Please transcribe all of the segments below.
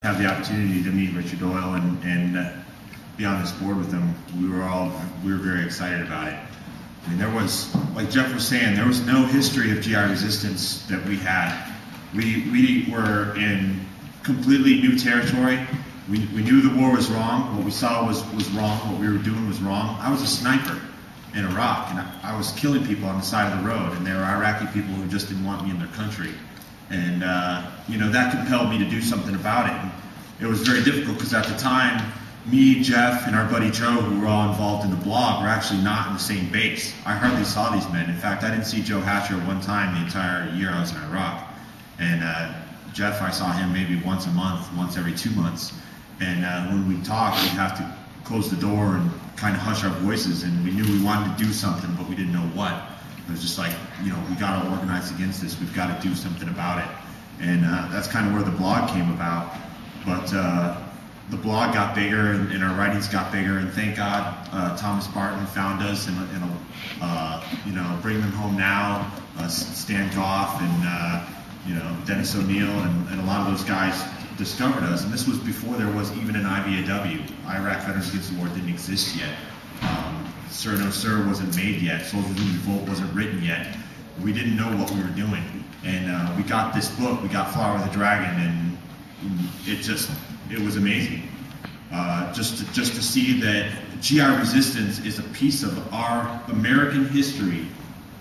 have the opportunity to meet Richard Doyle and be on this board with him, we were very excited about it. I mean, there was, like Jeff was saying, there was no history of GI resistance that we had. We were in completely new territory. We knew the war was wrong. What we saw was wrong. What we were doing was wrong. I was a sniper in Iraq, and I was killing people on the side of the road, and there were Iraqi people who just didn't want me in their country. And, that compelled me to do something about it. And it was very difficult because at the time, me, Jeff, and our buddy Joe, who were all involved in the blog, were actually not in the same base. I hardly saw these men. In fact, I didn't see Joe Hatcher one time the entire year I was in Iraq. And Jeff, I saw him maybe once a month, once every 2 months. And when we talked, we'd have to close the door and kind of hush our voices. And we knew we wanted to do something, but we didn't know what. It was just like, we got to organize against this. We've got to do something about it. And that's kind of where the blog came about. But the blog got bigger and our writings got bigger. And thank God Thomas Barton found us and Bring Them Home Now, Stan Goff, and Dennis O'Neill and a lot of those guys discovered us. And this was before there was even an IVAW. Iraq Veterans Against the War didn't exist yet. Sir No Sir wasn't made yet. Soldiers in Revolt wasn't written yet. We didn't know what we were doing. And we got this book, we got Flower of the Dragon, and it was amazing. Just to see that GI resistance is a piece of our American history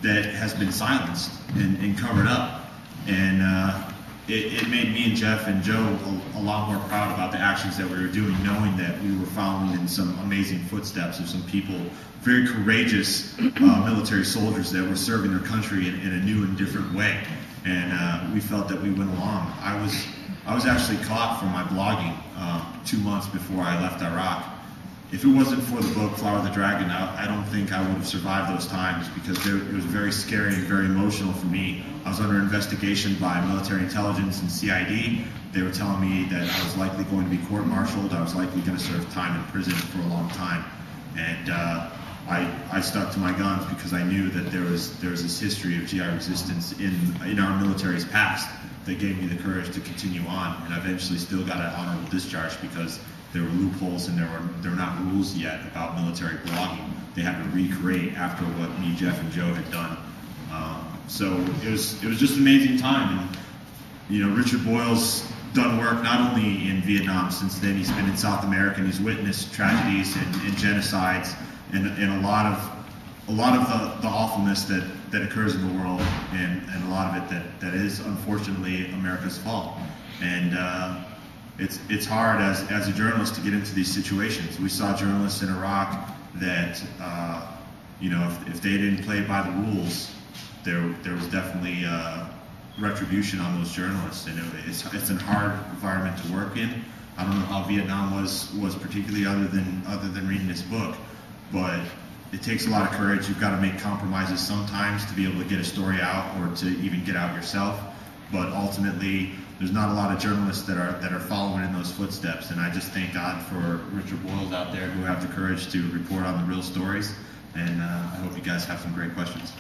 that has been silenced and covered up. And it made me and Jeff and Joe a lot more proud about the actions that we were doing, knowing that we were following in some amazing footsteps of some people, very courageous military soldiers that were serving their country in a new and different way. And we felt that we went along. I was actually caught for my blogging 2 months before I left Iraq. If it wasn't for the book Flower of the Dragon, I don't think I would have survived those times, because it was very scary and very emotional for me. I was under investigation by military intelligence and CID. They were telling me that I was likely going to be court-martialed. I was likely going to serve time in prison for a long time. And I stuck to my guns because I knew that there was this history of GI resistance in our military's past that gave me the courage to continue on. And I eventually still got an honorable discharge because there were loopholes and there were not rules yet about military blogging. They had to recreate after what me, Jeff, and Joe had done. So it was just an amazing time. And Richard Boyle's done work not only in Vietnam since then. He's been in South America and he's witnessed tragedies and genocides and a lot of the awfulness that occurs in the world, and a lot of it that is unfortunately America's fault. And it's hard as a journalist to get into these situations. We saw journalists in Iraq that if they didn't play by the rules, there was definitely retribution on those journalists, and it's a hard environment to work in. I don't know how Vietnam was particularly other than reading this book, but it takes a lot of courage. You've got to make compromises sometimes to be able to get a story out or to even get out yourself. But ultimately, there's not a lot of journalists that are following in those footsteps. And I just thank God for Richard Boyles out there who have the courage to report on the real stories. And I hope you guys have some great questions.